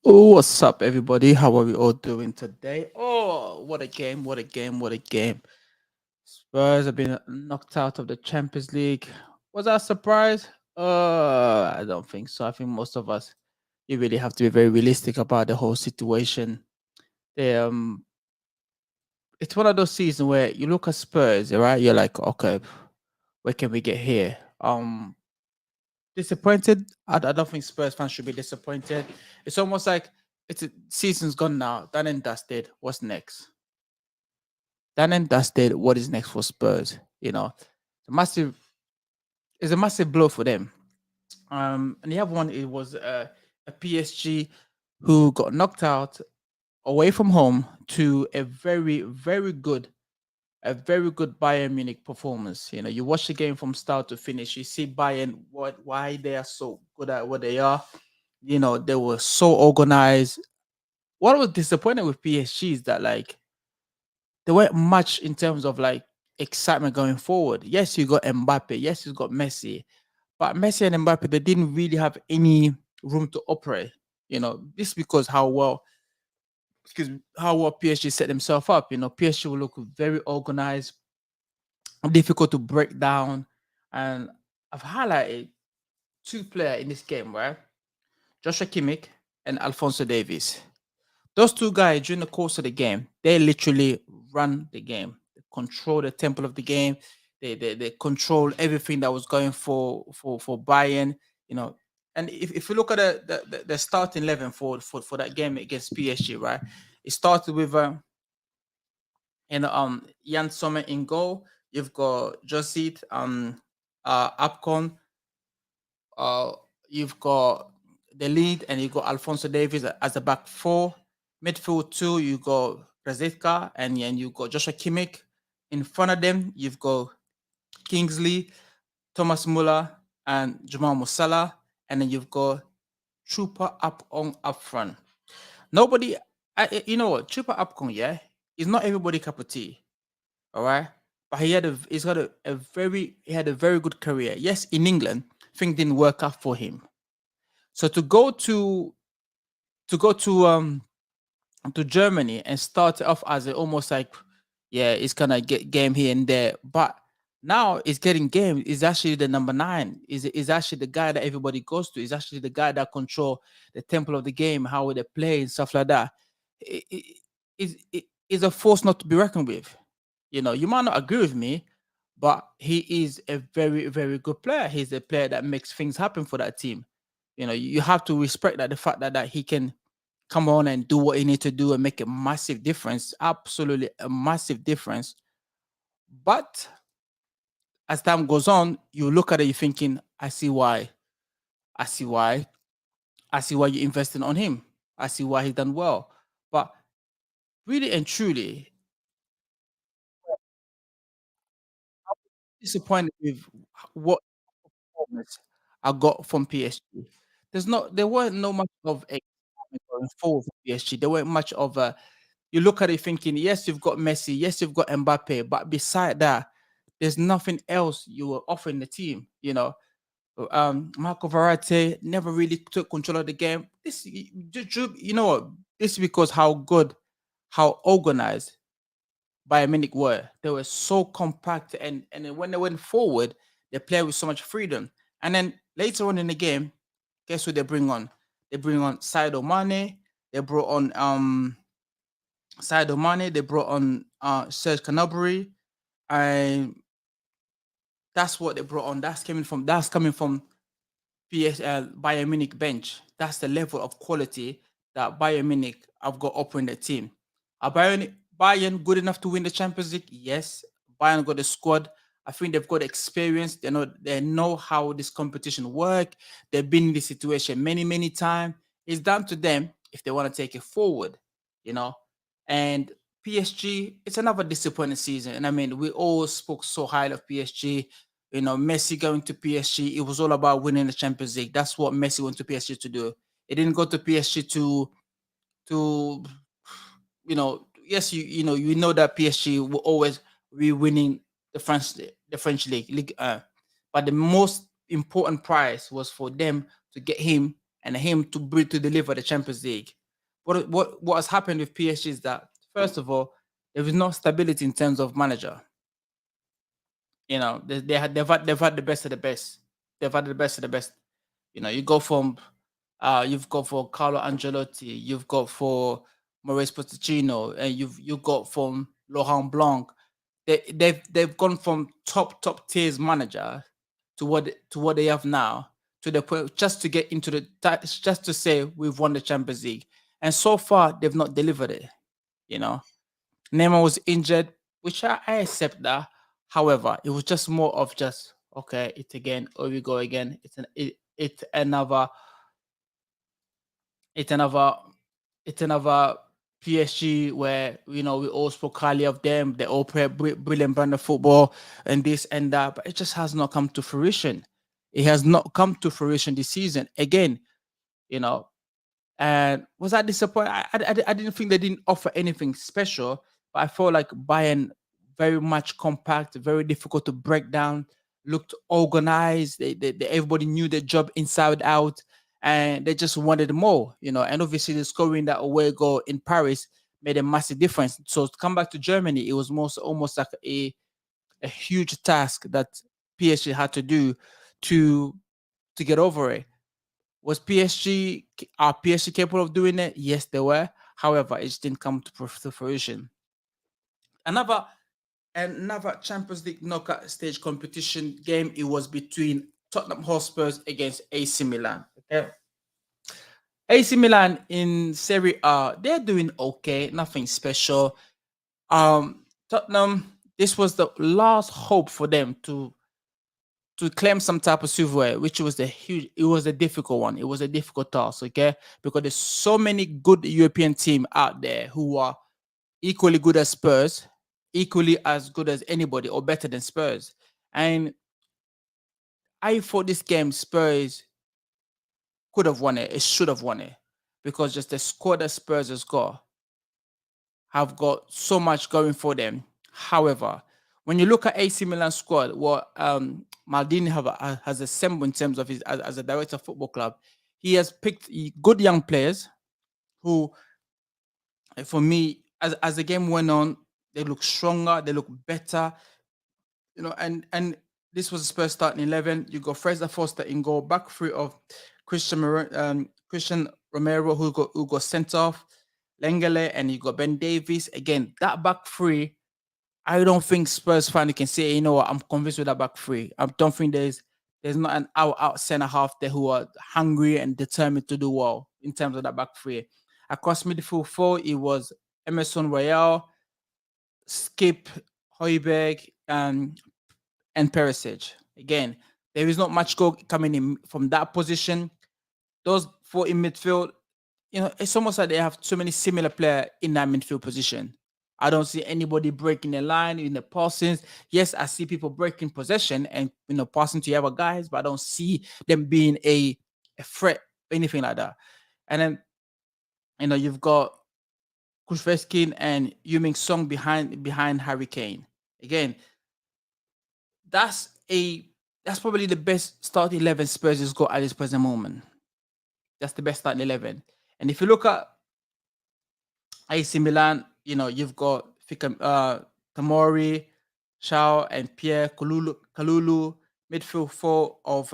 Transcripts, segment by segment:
Oh, what's up, everybody? How are we all doing today? Oh, what a game! What a game! What a game! Spurs have been knocked out of the Champions League. Was that a surprise? I don't think so. I think most of us, you really have to be very realistic about the whole situation. They, it's one of those seasons where you look at Spurs, right? You're like, okay, where can we get here? Disappointed. I don't think Spurs fans should be disappointed. It's almost like season's gone now, done and dusted. What's next? Done and dusted. What is next for Spurs? It's a massive, it's a massive blow for them. And the other one it was a PSG who got knocked out away from home to a very good Bayern Munich performance. You watch the game from start to finish. You see Bayern why they are so good at what they are. They were so organized. What was disappointing with PSG is that there weren't much in terms of excitement going forward. Yes, you got Mbappe. Yes, you got Messi, but Messi and Mbappe they didn't really have any room to operate. This because how well PSG set themselves up. PSG will look very organized, difficult to break down, and I've highlighted two players in this game, right? Joshua Kimmich and Alfonso Davies. Those two guys during the course of the game, they literally run the game. They control the tempo of the game. They control everything that was going for Bayern. You know, and if you look at the starting 11 for that game against PSG, right? It started with Jan Sommer in goal. You've got Josit Apcon. Uh, you've got the lead, and you got Alfonso Davies as a back four. Midfield two, you got Brazetka, and then you got Joshua Kimmich. In front of them, you've got Kingsley, Thomas Muller, and Jamal Musala, and then you've got Trooper up front. Nobody, you know what, Trooper Upcon, yeah, is not everybody cup of tea, all right. But he had a very good career. Yes, in England, things didn't work out for him. So to go to Germany and start off as almost like, yeah, it's gonna get game here and there, but now it's getting game. Is actually the number nine. Is actually the guy that everybody goes to. Is actually the guy that control the tempo of the game, how they play and stuff like that. Is a force not to be reckoned with. You might not agree with me, but he is a very very good player. He's a player that makes things happen for that team. You have to respect that the fact that he can come on and do what he needs to do and make a massive difference, absolutely a massive difference. But as time goes on, you look at it, you're thinking, I see why. I see why. I see why you're investing on him. I see why he's done well. But really and truly, disappointed with what performance I got from PSG. There weren't no much of excitement going forward for PSG. There weren't much of a you look at it thinking, yes, you've got Messi, yes, you've got Mbappe, but beside that, there's nothing else you were offering the team. Marco Verratti never really took control of the game. You know what? This is because how good, how organized Bayern Munich were. They were so compact, and then when they went forward, they played with so much freedom. And then later on in the game, guess who they bring on? They bring on Sadio Mane. They brought on Sadio Mane. They brought on Serge Gnabry, and that's what they brought on. That's coming from Bayern Munich bench. That's the level of quality that Bayern Munich have got up in the team. Are Bayern good enough to win the Champions League? Yes. Bayern got the squad. I think they've got experience. They know how this competition work. They've been in this situation many, many times. It's down to them if they want to take it forward, you know. And PSG, it's another disappointing season. And I mean, we all spoke so highly of PSG. Messi going to PSG, it was all about winning the Champions League. That's what Messi went to PSG to do. It didn't go to PSG to yes, you know that PSG will always be winning the French league. But the most important prize was for them to get him and him to deliver the Champions League. What has happened with PSG is that, first of all, there is no stability in terms of manager. They've had the best of the best. They've had the best of the best. You go from you've got for Carlo Ancelotti, you've got for Maurice Pochettino, and you've got from Laurent Blanc. They've gone from top tiers manager to what they have now, to the point just to get into just to say we've won the Champions League, and so far they've not delivered it. You know, Neymar was injured, which I accept that. However, it was just more of just okay, it again, here we go again. It's another it's another PSG where we all spoke highly of them. They all play brilliant brand of football and this and that, but it just has not come to fruition. It has not come to fruition this season again. You know, and was I disappointed? I didn't think they didn't offer anything special, but I felt like Bayern very much compact, very difficult to break down, looked organized. Everybody knew their job inside out, and they just wanted more. And obviously, the scoring that away goal in Paris made a massive difference. So to come back to Germany, it was almost like a huge task that PSG had to do to get over it. Are PSG capable of doing it? Yes, they were. However, it just didn't come to fruition. Another another Champions League knockout stage competition game. It was between Tottenham Hotspurs against AC Milan. Okay, AC Milan in Serie A, they're doing okay, nothing special. Tottenham, this was the last hope for them to claim some type of silverware, which was it was a difficult one. It was a difficult task, okay? Because there's so many good European team out there who are equally good as Spurs, equally as good as anybody, or better than Spurs. And I thought this game Spurs could have won it. It should have won it because just the squad that Spurs have got so much going for them. However, when you look at AC Milan squad, what Maldini has assembled in terms of his as a director of football club, he has picked good young players who, for me, as the game went on, they look stronger, they look better, and this was Spurs starting 11. You got Fraser Foster in goal, back three of Christian Romero who got sent off, Lengele, and you got Ben Davies. Again, that back three, I don't think Spurs fan can say, you know what, I'm convinced with that back three. I don't think there's not an out center half there who are hungry and determined to do well in terms of that back three. Across midfield four, it was Emerson Royale, Skip, Hoiberg, and Perisic. Again, there is not much goal coming in from that position. Those four in midfield, it's almost like they have so many similar players in that midfield position. I don't see anybody breaking the line in the passings. Yes, I see people breaking possession and passing to other guys, but I don't see them being a threat, anything like that. And then you've got Kushveskin and Yuming Song behind Harry Kane. Again, that's probably the best starting 11 Spurs has got at this present moment. That's the best starting 11. And if you look at AC Milan, you've got Tamori, Shao, and Pierre Kalulu, midfield four of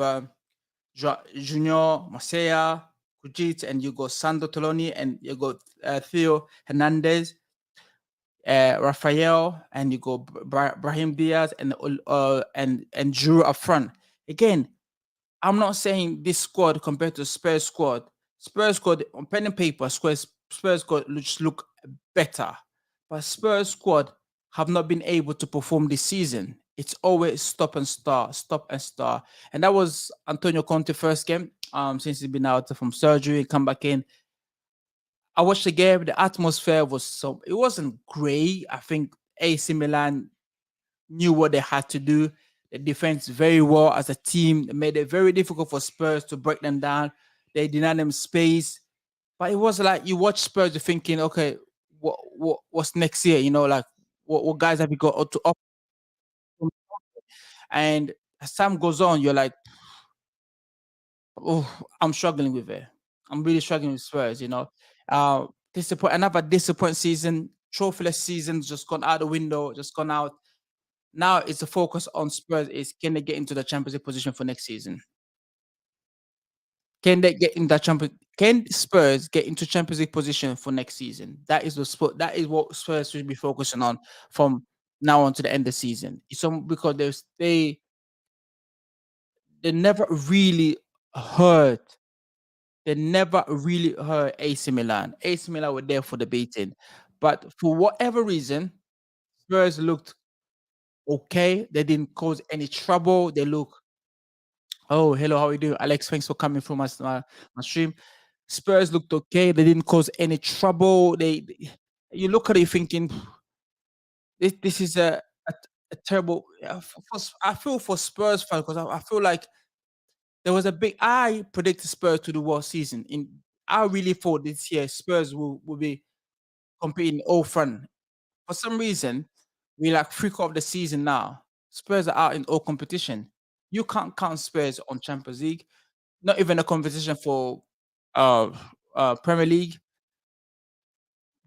Junior, Masea, Kujit, and you got Sandro Toloni, and you got Theo Hernandez, Rafael, and you go Brahim Diaz, and Drew up front. Again, I'm not saying this squad compared to Spurs squad. Spurs squad on pen and paper, Spurs squad look better, but Spurs squad have not been able to perform this season. It's always stop and start, and that was Antonio Conte first game. Since he's been out from surgery, come back in. I watched the game. The atmosphere it wasn't great. I think AC Milan knew what they had to do. They defense very well as a team. They made it very difficult for Spurs to break them down. They denied them space. But it was like you watch Spurs, you're thinking, okay, what's next year? Like what guys have you got to offer? And as time goes on, you're like, oh, I'm struggling with it. I'm really struggling with Spurs. Uh, another disappointing season, trophyless season, just gone out the window, just gone out. Now it's the focus on Spurs is can they get into the Champions League position for next season? Can they get in that champion? Can Spurs get into Champions League position for next season? That is the sport. That is what Spurs should be focusing on from now on to the end of the season. Because they never really hurt. They never really hurt AC Milan. AC Milan were there for the beating, but for whatever reason, Spurs looked okay. They didn't cause any trouble. They look. Oh, hello, how are you doing, Alex? Thanks for coming through my stream. Spurs looked okay. They didn't cause any trouble. You look at it thinking this is a terrible. I feel for Spurs fans because I feel like there was a big. I predicted Spurs to the world season. I really thought this year Spurs will be competing all front. For some reason, we like freak of the season now. Spurs are out in all competition. You can't count Spurs on Champions League. Not even a competition for uh Premier League.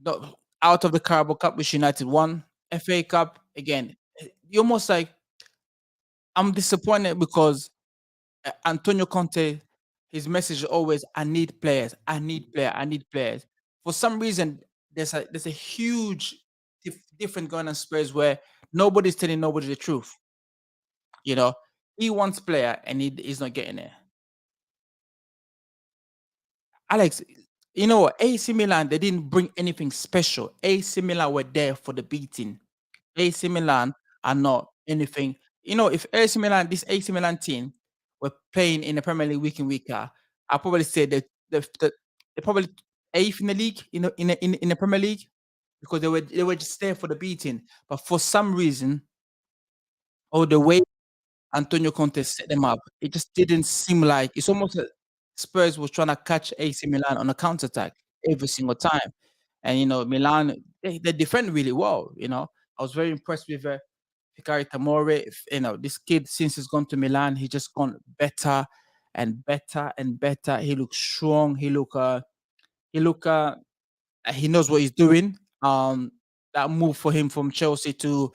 Not out of the Carabao Cup, which United won. FA Cup again. You almost like I'm disappointed because Antonio Conte, his message is always, "I need players. I need player. I need players." For some reason, there's a huge different going on Spurs where nobody's telling nobody the truth. You know, he wants player and he's not getting it. Alex, you know what? AC Milan, they didn't bring anything special. AC Milan were there for the beating. AC Milan are not anything. If this AC Milan team were playing in the Premier League week in, week out, I'll probably say that they're probably eighth in the league, in the Premier League, because they were just there for the beating. But for some reason, or the way Antonio Conte set them up, it just didn't seem like it's almost like Spurs was trying to catch AC Milan on a counter attack every single time. And Milan, they defend really well. I was very impressed with Hikari Tamori. This kid, since he's gone to Milan, he just gone better and better and better. He looks strong. He knows what he's doing. That move for him from Chelsea to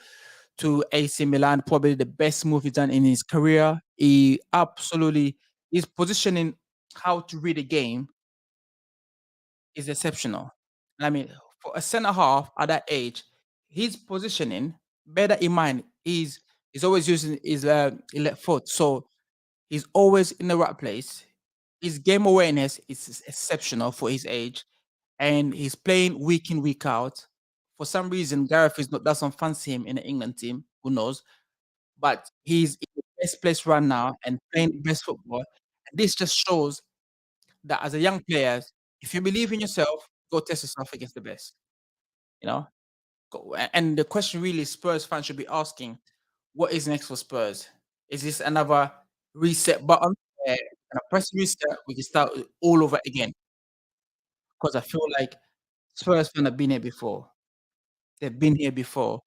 AC Milan, probably the best move he's done in his career. His positioning, how to read a game is exceptional. I mean, for a centre half at that age, his positioning, bear that in mind, he's always using his left foot. So he's always in the right place. His game awareness is exceptional for his age. And he's playing week in, week out. For some reason, Gareth doesn't fancy him in the England team. Who knows? But he's in the best place right now and playing the best football. And this just shows that as a young player, if you believe in yourself, go test yourself against the best. You know, and the question really Spurs fans should be asking: what is next for Spurs? Is this another reset button? Where when I press reset, we can start all over again. Because I feel like Spurs fans have been here before. They've been here before.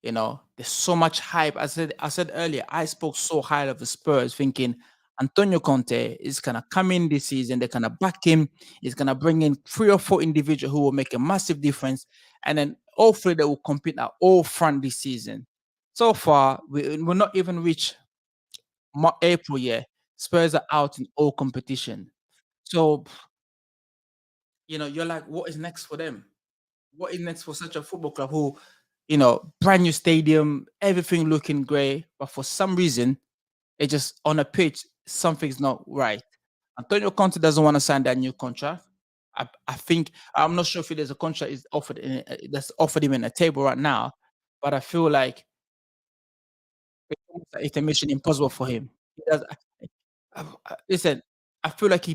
There's so much hype. I said earlier, I spoke so high of the Spurs, thinking Antonio Conte is gonna come in this season. They're gonna back him. He's gonna bring in 3 or 4 individuals who will make a massive difference, and then hopefully they will compete at all front this season. So far, we will not even reach April yet. Spurs are out in all competition. So you're like, what is next for them? What is next for such a football club who, brand new stadium, everything looking great, but for some reason, it just on a pitch, something's not right. Antonio Conte doesn't want to sign that new contract. I think I'm not sure if there's a contract is offered that's offered him in a table right now, but I feel like it's a mission impossible for him. He does, listen, I feel like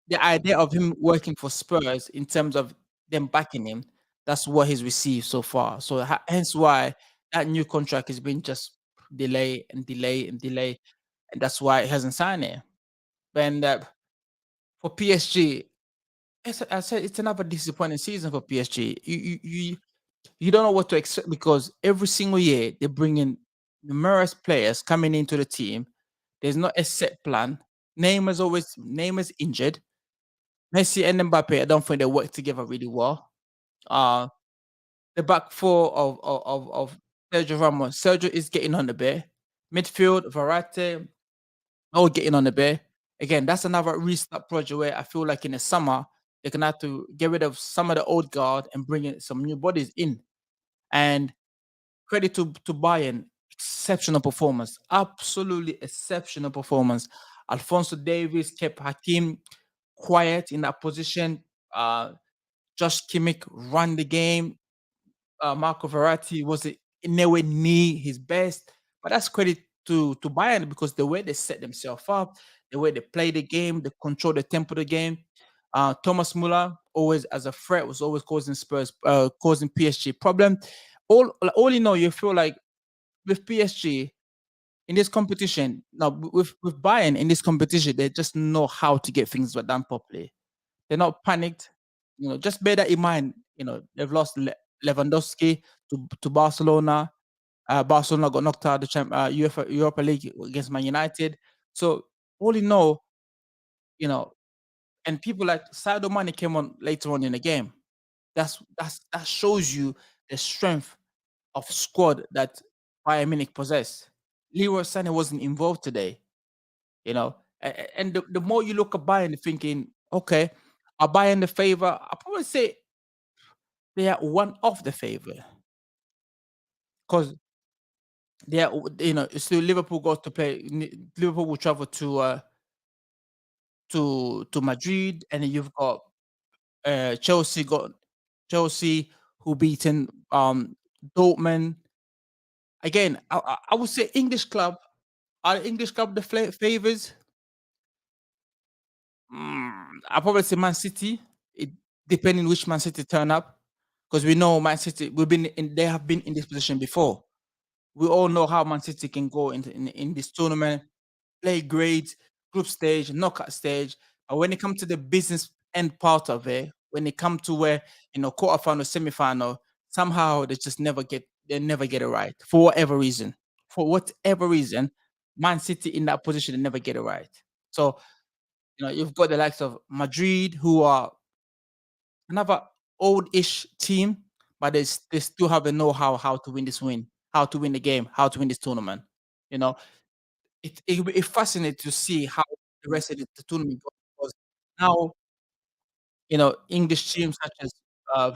the idea of him working for Spurs in terms of them backing him, that's what he's received so far. So hence why that new contract has been just delay and delay and delay, and that's why he hasn't signed it. And for PSG, I said it's another disappointing season for PSG. You don't know what to expect because every single year they bring in numerous players coming into the team. There's not a set plan. Neymar's injured. Messi and Mbappe, I don't think they work together really well. Uh, the back four of Sergio Ramos. Sergio is getting on the bear. Midfield, Verratti, all getting on the bear. Again, that's another restart project where I feel like in the summer they're gonna have to get rid of some of the old guard and bring in some new bodies in. And credit to Bayern, exceptional performance, absolutely exceptional performance. Alfonso Davis kept Hakim quiet in that position. Josh Kimmich ran the game. Marco Verratti wasn't nowhere near his best, but that's credit to Bayern because the way they set themselves up, the way they play the game, they control the tempo of the game. Thomas Muller always as a threat was always causing Spurs, causing PSG problem. All in all, you feel like with PSG in this competition, now with Bayern in this competition, they just know how to get things done properly. They're not panicked. Just bear that in mind. They've lost Lewandowski to Barcelona. Barcelona got knocked out of the UEFA Europa League against Man United. So all in all, you know, and people like Sadio Mane came on later on in the game. That shows you the strength of squad that Bayern Munich possess. Leroy Sané wasn't involved today. And the more you look at Bayern, thinking, okay, are Bayern the favor? I probably say they are one of the favor because they are, still Liverpool goes to play. Liverpool will travel to Madrid, and then you've got Chelsea who beaten Dortmund. Again, I would say English club are English club the favors. I probably say Man City. It depending which Man City turn up, because we know Man City. They have been in this position before. We all know how Man City can go in this tournament, play great, group stage, knockout stage. But when it comes to the business end part of it, when it comes to where quarterfinal, semifinal, somehow they never get it right for whatever reason. For whatever reason, Man City in that position they never get it right. So you've got the likes of Madrid, who are another old-ish team, but they still have the know-how how to how to win the game, how to win this tournament. You know, it's fascinating to see how the rest of the tournament goes because now English teams such as uh,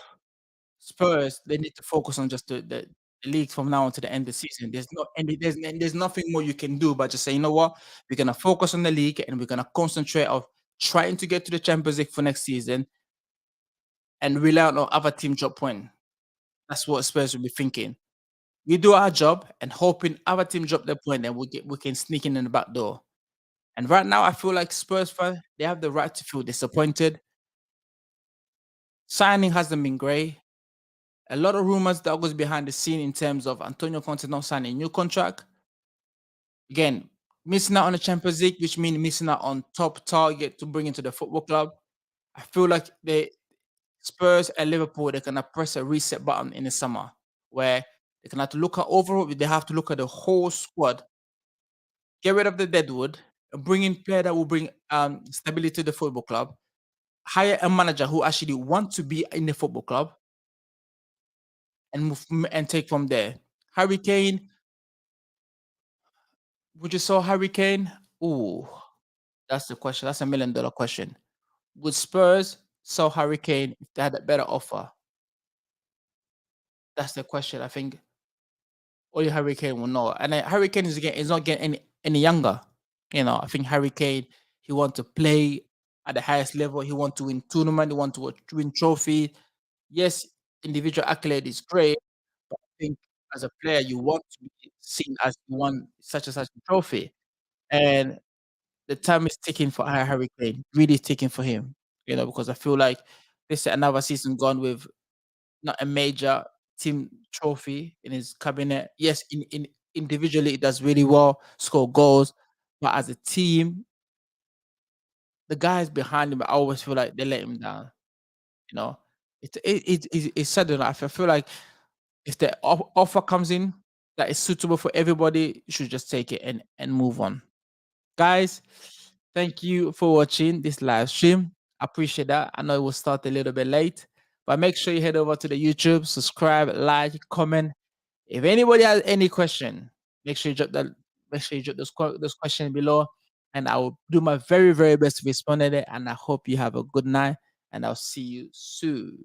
Spurs they need to focus on just the league from now on to the end of the season. There's nothing more you can do but just say, you know what, we're gonna focus on the league and we're gonna concentrate of trying to get to the Champions League for next season and rely on other team drop point. That's what Spurs will be thinking. We do our job and hoping other team drop their point, and we can sneak in the back door. And right now, I feel like Spurs fans they have the right to feel disappointed. Signing hasn't been great. A lot of rumors that goes behind the scene in terms of Antonio Conte not signing a new contract. Again, missing out on the Champions League, which means missing out on top target to bring into the football club. I feel like the Spurs and Liverpool they're gonna press a reset button in the summer where they can have to look at overall. They have to look at the whole squad, get rid of the deadwood, bring in player that will bring stability to the football club, hire a manager who actually wants to be in the football club, and and take from there. Harry Kane, would you sell Harry Kane? Ooh, that's the question. That's $1 million question. Would Spurs sell Harry Kane if they had a better offer? That's the question. I think only Harry Kane will know. And Harry Kane is not getting any younger. I think Harry Kane he want to play at the highest level. He want to win tournament. He want to win trophy. Yes, individual accolade is great, but I think as a player you want to be seen as you won such and such a trophy. And the time is ticking for Harry Kane. Really ticking for him. Because I feel like this is another season gone with not a major team trophy in his cabinet. Yes, in individually it does really well, score goals, but as a team, the guys behind him, I always feel like they let him down. You know, it's sad enough. I feel like if the offer comes in that is suitable for everybody, you should just take it and move on. Guys, thank you for watching this live stream. I appreciate that. I know it will start a little bit late, but make sure you head over to the YouTube, subscribe, like, comment. If anybody has any question, make sure you drop that. Make sure you drop those questions below, and I will do my very best to respond to it. And I hope you have a good night, and I'll see you soon.